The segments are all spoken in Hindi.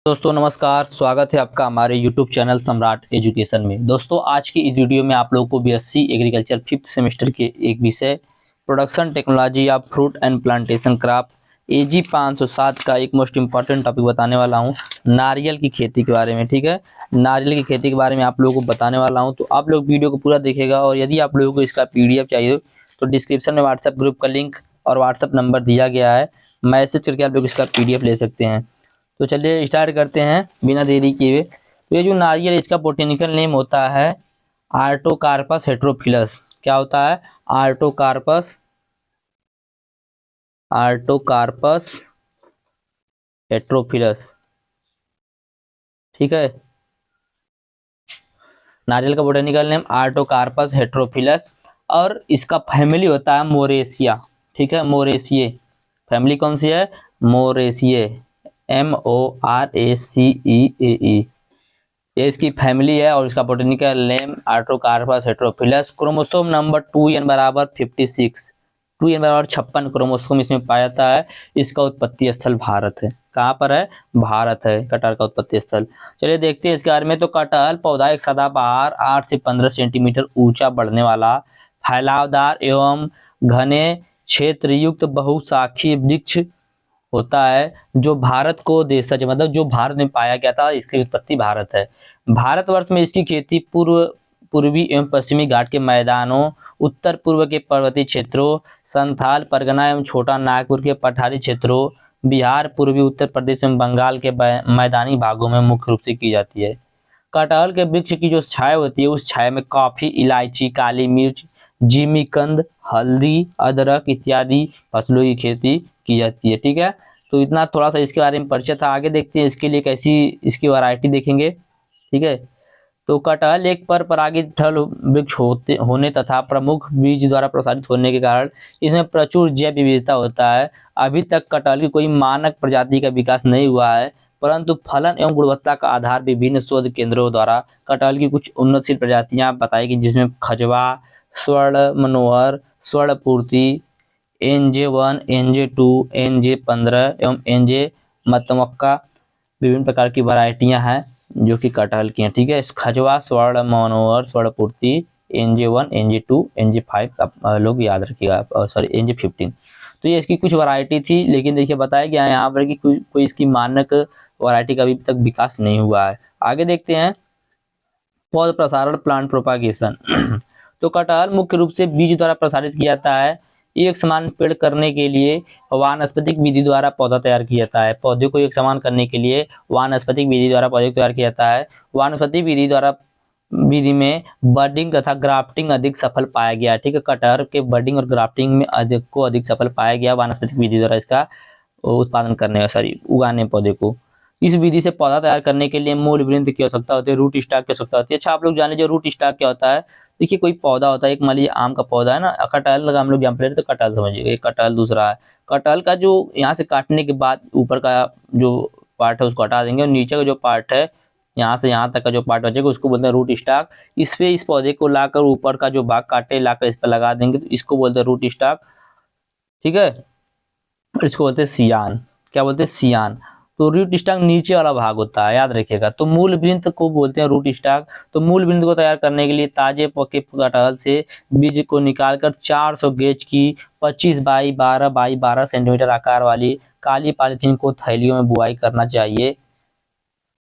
दोस्तों नमस्कार, स्वागत है आपका हमारे YouTube चैनल सम्राट एजुकेशन में। दोस्तों आज की इस वीडियो में आप लोगों को बीएससी एग्रीकल्चर 5th सेमेस्टर के एक विषय production technology of fruit and plantation crop AG 507 का एक मोस्ट इम्पॉर्टेंट टॉपिक बताने वाला हूं, नारियल की खेती के बारे में। ठीक है, नारियल की खेती के बारे में आप लोगों को बताने वाला हूँ, तो आप लोग वीडियो को पूरा देखिएगा। और यदि आप लोगों को इसका PDF चाहिए तो डिस्क्रिप्शन में व्हाट्सएप ग्रुप का लिंक और व्हाट्सएप नंबर दिया गया है, मैसेज करके आप लोग इसका PDF ले सकते हैं। तो चलिए स्टार्ट करते हैं बिना देरी किए। तो ये जो नारियल है इसका बोटेनिकल नेम होता है आर्टोकार्पस हेटेरोफिलस। क्या होता है? Artocarpus Artocarpus heterophyllus. ठीक है, नारियल का बोटेनिकल नेम आर्टोकार्पस हेटेरोफिलस और इसका फैमिली होता है मोरेसिया। ठीक है, मोरेसिए फैमिली कौन सी है? मोरेसिए, MORACEAE, ये इसकी फैमिली है और इसका botanical name Artocarpus heterophyllus. Chromosome number 2n बराबर 56, 2n बराबर 56 क्रोमोसोम इसमें पाया जाता है। इसका उत्पत्ति स्थल भारत है। कहाँ पर है? भारत है कटहल का उत्पत्ति स्थल। चलिए देखते हैं इसके बारे में। तो कटहल पौधा एक सदाबहार 8 से 15 सेंटीमीटर ऊंचा बढ़ने वाला फैलावदार एवं घने क्षेत्र युक्त बहुशाखी वृक्ष होता है जो भारत को देशज, मतलब जो भारत में पाया गया था, इसकी उत्पत्ति भारत है। भारतवर्ष में इसकी खेती पूर्वी एवं पश्चिमी घाट के मैदानों, उत्तर पूर्व के पर्वतीय क्षेत्रों, संथाल परगना एवं छोटा नागपुर के पठारी क्षेत्रों, बिहार, पूर्वी उत्तर प्रदेश एवं बंगाल के मैदानी भागों में मुख्य रूप से की जाती है। कटहल के वृक्ष की जो छाया होती है उस छाया में कॉफी, इलायची, काली मिर्च, जिमीकंद, हल्दी, अदरक इत्यादि फसलों की खेती की जाती है। ठीक है, तो इतना थोड़ा सा इसके बारे में परिचय था। आगे देखते हैं इसके लिए कैसी इसकी वैरायटी देखेंगे। ठीक है, तो कटहल एक पर परागित फल वृक्ष होने तथा प्रमुख बीज द्वारा प्रसारित होने के कारण इसमें प्रचुर जैव विविधता होता है। अभी तक कटहल की कोई मानक प्रजाति का विकास नहीं हुआ है, परंतु फलन एवं गुणवत्ता का आधार विभिन्न शोध केंद्रों द्वारा कटहल की कुछ उन्नतशील प्रजातियां बताई गई, जिसमें खजवा, स्वर्ण मनोहर, स्वर्ण पूर्ति, NJ1, NJ2, NJ15 एवं NJ मतमक्का विभिन्न प्रकार की वैरायटियां हैं जो कि कटहल की हैं। ठीक है, खजवा, स्वर्ण मनोहर, स्वर्ण पूर्ति, NJ1, NJ2, NJ5 आप लोग याद रखिएगा, सॉरी NJ15। तो ये इसकी कुछ वैरायटी थी, लेकिन देखिए बताया गया है यहाँ पर कि कोई इसकी मानक वैरायटी का अभी तक विकास नहीं हुआ है। आगे देखते हैं पौध प्रसारण, प्लांट प्रोपागेशन। तो कटहल मुख्य रूप से बीज द्वारा प्रसारित किया जाता है। एक समान पेड़ करने के लिए वानस्पतिक विधि द्वारा पौधा तैयार किया जाता है। पौधे को एक समान करने के लिए वानस्पतिक विधि द्वारा पौधे को तैयार किया जाता है। वानस्पतिक विधि में बडिंग तथा ग्राफ्टिंग अधिक सफल पाया गया। ठीक है, कटहल के बडिंग और ग्राफ्टिंग में अधिक सफल पाया गया वानस्पतिक विधि द्वारा इसका उत्पादन करने, सॉरी उगाने पौधे को। इस विधि से पौधा तैयार करने के लिए मूल वृंत की आवश्यकता होती है, रूट स्टॉक की आवश्यकता होती है। अच्छा, आप लोग जान लीजिए रूट स्टॉक क्या होता है। देखिए कोई पौधा होता है, एक मान लीजिए आम का पौधा है ना, कटहल लगा हम लोग एग्जाम्पल ले रहे तो कटहल समझिए, एक कटहल दूसरा है। कटहल का जो यहाँ से काटने के बाद ऊपर का जो पार्ट है उसको हटा देंगे और नीचे का जो पार्ट है यहाँ से यहाँ तक का जो पार्ट बचेगा उसको बोलते हैं रूट स्टॉक। इस पे इस पौधे को लाकर ऊपर का जो भाग काटे लाकर इस पर लगा देंगे तो इसको बोलते हैं रूट स्टॉक। ठीक है, इसको बोलते हैं सियान। क्या बोलते हैं? सियान। तो रूट स्टॉक नीचे वाला भाग होता है, याद रखिएगा। तो मूल वृंत को बोलते हैं रूट स्टॉक। तो मूल वृंत को तैयार करने के लिए ताजे पके कटहल से बीज को निकालकर 400 गेज की 25 बाई 12 बाई 12 सेंटीमीटर आकार वाली काली पॉलीथीन को थैलियों में बुआई करना चाहिए।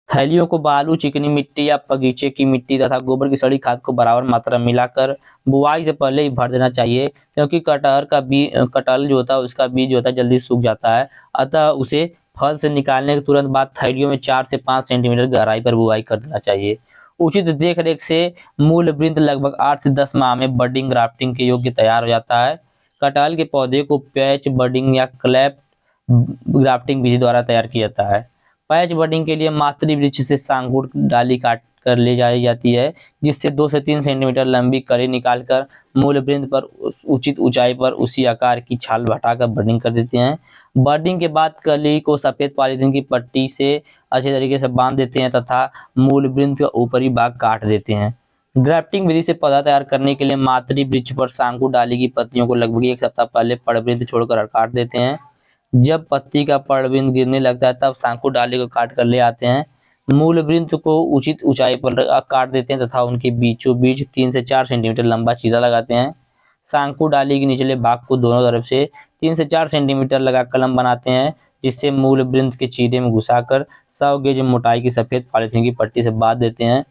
थैलियों को बालू, चिकनी मिट्टी या बगीचे की मिट्टी तथा गोबर की सड़ी खाद को बराबर मात्रा में मिलाकर बुआई से पहले ही भर देना चाहिए, क्योंकि कटहल जो होता है उसका बीज जो होता है जल्दी सूख जाता है। अतः उसे फल से निकालने के तुरंत बाद थैलियों में 4 से 5 सेंटीमीटर गहराई पर बुआई कर देना चाहिए। उचित देख रेख से मूल वृंत लगभग 8 से 10 माह में बडिंग ग्राफ्टिंग के योग्य तैयार हो जाता है। कटहल के पौधे को पैच बडिंग या क्लैप ग्राफ्टिंग विधि द्वारा तैयार किया जाता है। पैच बडिंग के लिए मातृ वृक्ष से सांकुड़ डाली काट कर ले जाई जाती है, जिससे 2 से 3 सेंटीमीटर लंबी कली निकालकर मूल वृंत पर उचित ऊंचाई पर उसी आकार की छाल हटाकर बडिंग कर देते हैं। बडिंग के बाद कली को सफेद पॉलीथीन की पट्टी से अच्छे तरीके से बांध देते हैं तथा मूल वृंत का ऊपरी भाग काट देते हैं। ग्राफ्टिंग विधि से पौधा तैयार करने के लिए मातृ वृक्ष पर सांकुड़ डाली की पत्तियों को लगभग 1 सप्ताह पहले पड़वृंत छोड़कर काट देते हैं। जब पत्ती का पर्णवृंत गिरने लगता है तब शंकु डाली को काट कर ले आते हैं, मूल वृंत को उचित ऊंचाई पर काट देते हैं तथा उनके बीचों बीच 3 से 4 सेंटीमीटर लंबा चीरा लगाते हैं। शंकु डाली के निचले भाग को दोनों तरफ से 3 से 4 सेंटीमीटर लगा कलम बनाते हैं, जिससे मूल वृंत के चीरे में घुसाकर 100 गेज मोटाई की सफेद पॉलीथीन की पट्टी से बांध देते हैं।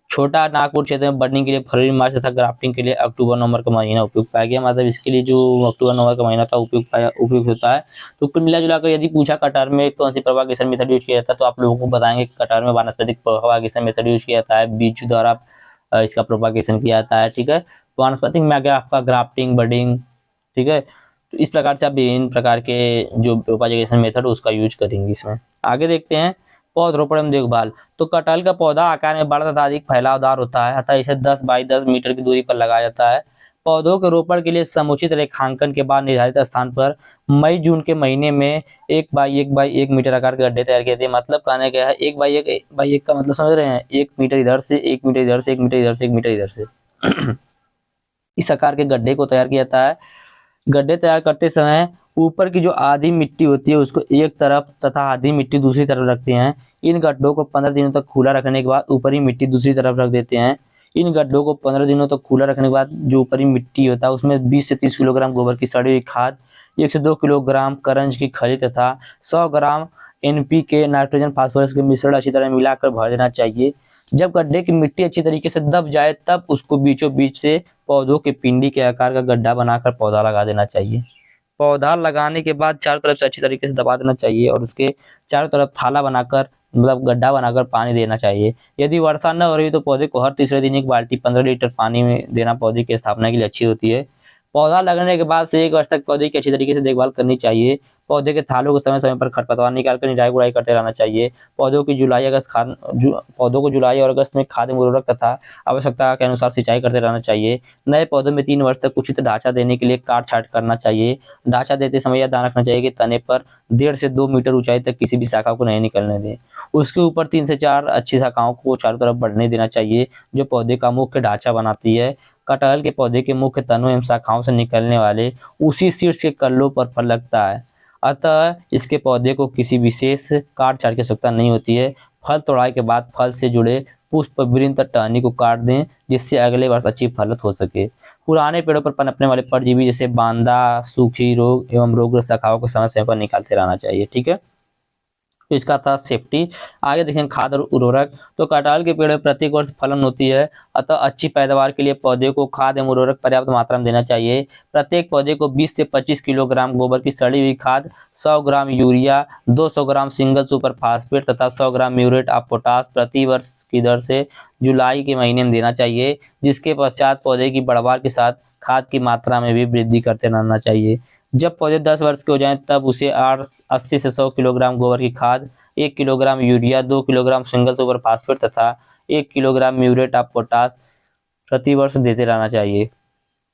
छोटा नागपुर क्षेत्र में बढ़ने के लिए फरवरी मार्च तथा ग्राफ्टिंग के लिए अक्टूबर नवंबर का महीना उपयुक्त पाया गया। मतलब इसके लिए जो अक्टूबर नवंबर का महीना था उपयुक्त होता है। तो कुल मिला जुला कर यदि पूछा कटार में कौन सी प्रोपागेशन मेथड यूज किया जाता है, तो आप लोगों को बताएंगे कटार में वानस्पतिक प्रोपागेशन मेथड यूज किया जाता है, बीज द्वारा इसका प्रोपागेशन किया जाता है। ठीक है, वानस्पतिक में आ गया आपका ग्राफ्टिंग, बडिंग। ठीक है, तो इस प्रकार से आप विभिन्न प्रकार के जो प्रोपागेशन मेथड उसका यूज करेंगे इसमें। आगे देखते हैं पौधरोपण एवं देखभाल। तो कटहल का पौधा आकार में बड़ा तथा अधिक फैलावदार होता है, अतः इसे 10 बाई 10 मीटर की दूरी पर लगाया जाता है। पौधों के रोपण के लिए समुचित रेखांकन के बाद निर्धारित स्थान पर मई जून के महीने में 1 बाई 1 मीटर आकार के गड्ढे तैयार किए थे। मतलब कहने क्या है, 1 बाई 1 का मतलब समझ रहे हैं, 1 मीटर इधर से, 1 मीटर इधर से, 1 मीटर इधर से, 1 मीटर इधर से इस आकार के गड्ढे को तैयार किया जाता है। गड्ढे तैयार करते समय ऊपर की जो आधी मिट्टी होती है उसको एक तरफ तथा आधी मिट्टी दूसरी तरफ रखते हैं। इन गड्ढों को 15 दिनों तक खुला रखने के बाद ऊपरी मिट्टी दूसरी तरफ रख देते हैं। इन गड्ढों को 15 दिनों तक खुला रखने के बाद जो ऊपरी मिट्टी होता है उसमें 20 से 30 किलोग्राम गोबर की सड़ी हुई खाद, 1 से 2 किलोग्राम करंज की खली तथा 100 ग्राम NPK नाइट्रोजन फास्फोरस के मिश्रण अच्छी तरह मिलाकर भर देना चाहिए। जब गड्ढे की मिट्टी अच्छी तरीके से दब जाए तब उसको बीचों बीच से पौधों के पिंडी के आकार का गड्ढा बनाकर पौधा लगा देना चाहिए। पौधा लगाने के बाद चारों तरफ से अच्छी तरीके से दबा देना चाहिए और उसके चारों तरफ थाला बनाकर, मतलब गड्ढा बनाकर पानी देना चाहिए। यदि वर्षा न हो रही तो पौधे को हर तीसरे दिन 1 बाल्टी 15 लीटर पानी में देना पौधे की स्थापना के लिए अच्छी होती है। पौधा लगने के बाद से 1 वर्ष तक पौधे की अच्छी तरीके से देखभाल करनी चाहिए। पौधे के थालों को समय समय पर खरपतवार निकालकर निराई गुड़ाई करते रहना चाहिए। पौधों की पौधों को जुलाई और अगस्त में खाद एवं उर्वरक तथा आवश्यकता के अनुसार सिंचाई करते रहना चाहिए। नए पौधों में 3 वर्ष तक उचित ढांचा देने के लिए काट छांट करना चाहिए। ढांचा देते समय यह ध्यान रखना चाहिए कि तने पर 1.5 से 2 मीटर ऊंचाई तक किसी भी शाखा को नहीं निकलने दें। उसके ऊपर 3 से 4 अच्छी शाखाओं को चारों तरफ बढ़ने देना चाहिए, जो पौधे का मुख्य ढांचा बनाती है। कटहल के पौधे के मुख्य तनों एवं शाखाओं से निकलने वाले उसी शीर्ष के कल्लों पर फल लगता है, अतः इसके पौधे को किसी विशेष काट छाट की आवश्यकता नहीं होती है। फल तोड़ाई के बाद फल से जुड़े पुष्प वृंत टहनी को काट दें, जिससे अगले वर्ष अच्छी फलत हो सके। पुराने पेड़ों पर पनपने वाले परजीवी जैसे बांदा, सूखी रोग एवं रोगग्रस्त शाखाओं को समय समय पर निकालते रहना चाहिए। ठीक है, तो इसका था सेफ्टी। आगे देखेंगे खाद और उर्वरक। तो कटहल के पेड़ में प्रत्येक वर्ष फलन होती है, अतः अच्छी पैदावार के लिए पौधे को खाद एवं उर्वरक पर्याप्त मात्रा में देना चाहिए। प्रत्येक पौधे को 20 से 25 किलोग्राम गोबर की सड़ी हुई खाद, 100 ग्राम यूरिया, 200 ग्राम सिंगल सुपर फास्फेट तथा 100 ग्राम म्यूरेट ऑफ पोटाश प्रति वर्ष की दर से जुलाई के महीने में देना चाहिए। जिसके पश्चात पौधे की बढ़वार के साथ खाद की मात्रा में भी वृद्धि करते रहना चाहिए। जब पौधे 10 वर्ष के हो जाएं तब उसे 80 से 100 किलोग्राम गोबर की खाद, 1 kilogram urea, 2 kilogram single super phosphate तथा 1 किलोग्राम म्यूरेट ऑफ पोटाश प्रति वर्ष देते रहना चाहिए।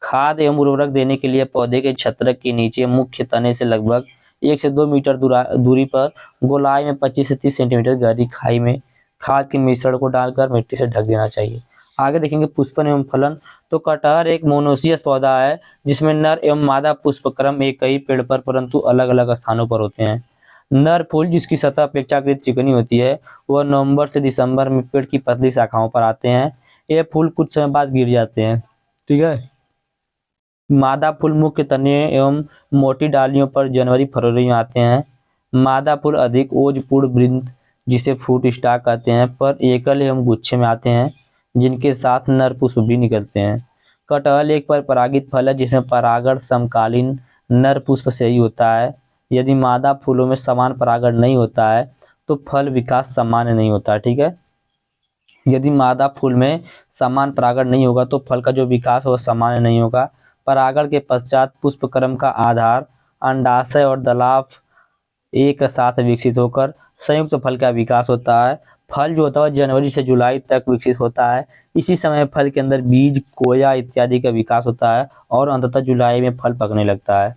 खाद एवं उर्वरक देने के लिए पौधे के छत्रक के नीचे मुख्य तने से लगभग 1 से 2 मीटर दूरी पर गोलाई में 25 से 30 सेंटीमीटर गहरी खाई में खाद के मिश्रण को डालकर मिट्टी से ढक देना चाहिए। आगे देखेंगे पुष्पन एवं फलन। तो कटहल एक मोनोसियस पौधा है जिसमें नर एवं मादा पुष्पक्रम एक ही पेड़ पर परंतु अलग अलग स्थानों पर होते हैं। नर फूल जिसकी सतह अपेक्षाकृत चिकनी होती है वह नवंबर से दिसंबर में पेड़ की पतली शाखाओं पर आते हैं। ये फूल कुछ समय बाद गिर जाते हैं। ठीक है, मादा फूल मुख्य तने एवं मोटी डालियों पर जनवरी फरवरी में आते हैं। मादा फूल अधिक ओजपूर्ण वृंत जिसे फ्रूट स्टॉक कहते हैं पर एकल एवं गुच्छे में आते हैं, जिनके साथ नर पुष्प भी निकलते हैं। कटहल एक परागित फल है जिसमें परागण समकालीन नर पुष्प से ही होता है। यदि मादा फूलों में समान परागण नहीं होता है तो फल विकास सामान्य नहीं होता। ठीक है, यदि मादा फूल में समान परागण नहीं होगा तो फल का जो विकास वह सामान्य नहीं होगा। परागण के पश्चात पुष्पक्रम का आधार अंडाशय और दलाव एक साथ विकसित होकर संयुक्त फल का विकास होता है। फल जो होता है जनवरी से जुलाई तक विकसित होता है। इसी समय फल के अंदर बीज, कोया इत्यादि का विकास होता है और अंततः जुलाई में फल पकने लगता है।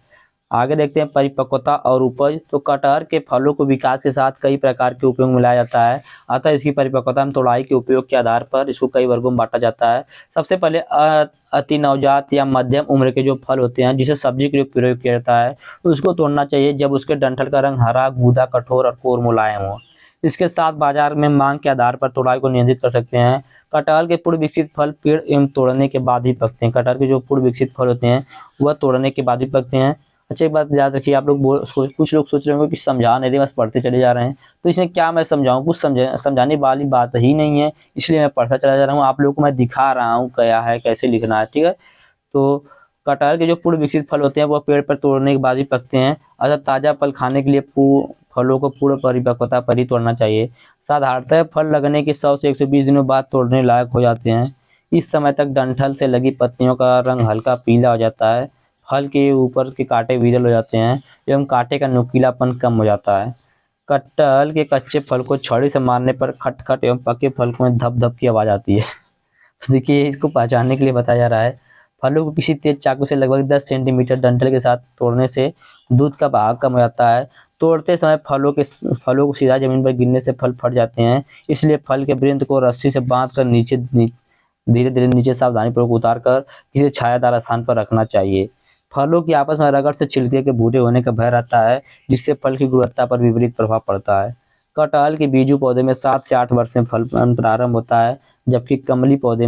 आगे देखते हैं परिपक्वता और उपज। तो कटहल के फलों को विकास के साथ कई प्रकार के उपयोग में मिलाया जाता है, अतः इसकी परिपक्वता में तोड़ाई के उपयोग के आधार पर इसको कई वर्गों में बांटा जाता है। सबसे पहले अति नवजात या मध्यम उम्र के जो फल होते हैं जिसे सब्जी के लिए प्रयोग किया जाता है, उसको तोड़ना चाहिए जब उसके डंठल का रंग हरा, गूदा, कठोर और कोर मुलायम हो। इसके साथ बाजार में मांग के आधार पर तोड़ाई को नियंत्रित कर सकते हैं। कटहल के पूर्ण विकसित फल पेड़ एवं तोड़ने के बाद ही पकते हैं। कटहल के जो पूर्ण विकसित फल होते हैं वह तोड़ने के बाद ही पकते हैं। अच्छा, एक बात याद रखिए, आप लोग कुछ लोग सोच रहे होंगे कि समझा नहीं रहे, बस पढ़ते चले जा रहे हैं, तो इसमें क्या मैं समझाऊं, कुछ समझाने वाली बात ही नहीं है, इसलिए मैं पढ़ता चला जा रहा हूँ। आप लोगों को मैं दिखा रहा हूँ क्या है, कैसे लिखना है, ठीक है। तो कटहल के जो पूर्ण विकसित फल होते हैं वह पेड़ पर तोड़ने के बाद ही पकते हैं, अतः ताज़ा फल खाने के लिए फलों को पूर्ण परिपक्वता पर ही तोड़ना चाहिए। साधारणतः फल लगने के 100 से 120 दिनों बाद तोड़ने लायक हो जाते हैं। इस समय तक डंठल से लगी पत्तियों का रंग हल्का पीला हो जाता है, फल के ऊपर के कांटे विरल हो जाते हैं एवं कांटे का नुकीलापन कम हो जाता है। कटहल के कच्चे फल को छड़ी से मारने पर खटखट एवं पके फल में धप धप की आवाज़ आती है। तो देखिए, इसको पहचानने के लिए बताया जा रहा है, फलों को किसी तेज चाकू से लगभग 10 सेंटीमीटर डंठल के साथ तोड़ने से दूध का बहाव कम हो जाता है। तोड़ते समय फलों को सीधा जमीन पर गिरने से फल फट जाते हैं, इसलिए फल के वृंत को रस्सी से बांध कर धीरे धीरे नीचे सावधानीपूर्वक उतार कर किसी छायादार स्थान पर रखना चाहिए। फलों की आपस में रगड़ से छिलके के भूरे होने का भय रहता है, जिससे फल की गुणवत्ता पर विपरीत प्रभाव पड़ता है। कटहल के बीजू पौधे में 7 से 8 वर्ष में फल प्रारंभ होता है, जबकि कलमी पौधे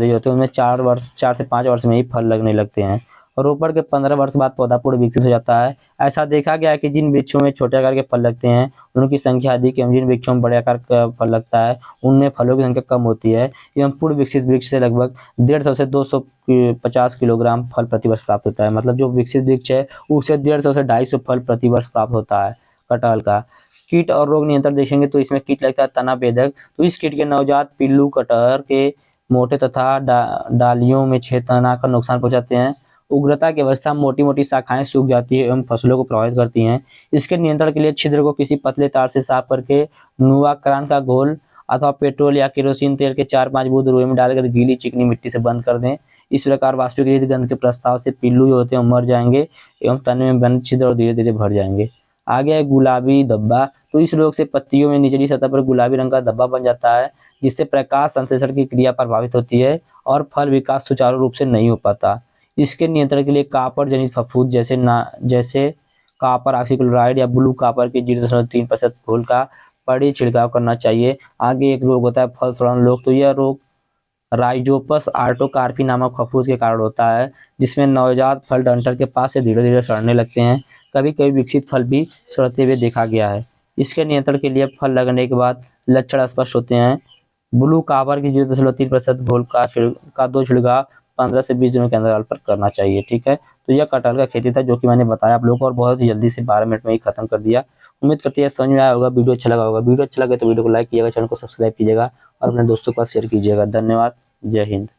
जो होते हैं उनमें 4 से 5 वर्ष में ही फल लगने लगते हैं और ऊपर के 15 वर्ष बाद पौधा पूर्ण विकसित हो जाता है। ऐसा देखा गया है कि जिन वृक्षों में छोटे आकार के फल लगते हैं उनकी संख्या अधिक एवं जिन वृक्षों में बड़े आकार का फल लगता है उनमें फलों की संख्या कम होती है एवं पूर्ण विकसित वृक्ष से लगभग 150 से 250 किलोग्राम फल प्रति वर्ष प्राप्त होता है। मतलब जो विकसित वृक्ष है उससे 150 से 250 फल प्रति वर्ष प्राप्त होता है कटहल का। कीट और रोग नियंत्रण देखेंगे तो इसमें कीट लगता है तना बेधक। तो इस कीट के नवजात पिल्लू कटहल के मोटे तथा डालियों में छेद बनाकर नुकसान पहुंचाते हैं। उग्रता की अवस्था में मोटी मोटी शाखाएं सूख जाती है एवं फसलों को प्रभावित करती हैं। इसके नियंत्रण के लिए छिद्र को किसी पतले तार से साफ करके नुआक्रान का घोल अथवा पेट्रोल या केरोसिन तेल के 4-5 बूंद रुई में डालकर गीली चिकनी मिट्टी से बंद कर दें। इस प्रकार वाष्पीकृत गंध के प्रस्ताव से पिल्लू जो होते हैं मर जाएंगे एवं तने में बने छिद्र और धीरे धीरे भर जाएंगे। आगे है गुलाबी धब्बा। तो इस रोग से पत्तियों में निचली सतह पर गुलाबी रंग का धब्बा बन जाता है, जिससे प्रकाश संश्लेषण की क्रिया प्रभावित होती है और फल विकास सुचारू रूप से नहीं हो पाता। इसके नियंत्रण के लिए कॉपर जनित फफूंद जैसे कॉपर ऑक्सीक्लोराइड या ब्लू कॉपर के 0.3% घोल का बड़ी छिड़काव करना चाहिए। आगे एक रोग होता है फल सड़न रोग। तो यह रोग राइजोपस आर्टोकार्पी नामक फफूंद के कारण होता है, जिसमें नवजात फल डंठल के पास से धीरे धीरे सड़ने लगते हैं। कभी कभी विकसित फल भी सड़ते हुए देखा गया है। इसके नियंत्रण के लिए फल लगने के बाद लक्षण स्पष्ट होते हैं। ब्लू कॉपर की 0.3% घोल का 2 छिड़काव 15 से 20 दिनों के अंदर पर करना चाहिए, ठीक है। तो यह कटहल का खेती था जो कि मैंने बताया आप लोगों को और बहुत ही जल्दी से 12 मिनट में ही खत्म कर दिया। उम्मीद करते हैं समझ में आया होगा, वीडियो अच्छा लगा होगा। वीडियो अच्छा लगे तो वीडियो को लाइक कीजिएगा, चैनल को सब्सक्राइब कीजिएगा और अपने दोस्तों के पास शेयर कीजिएगा। धन्यवाद। जय हिंद।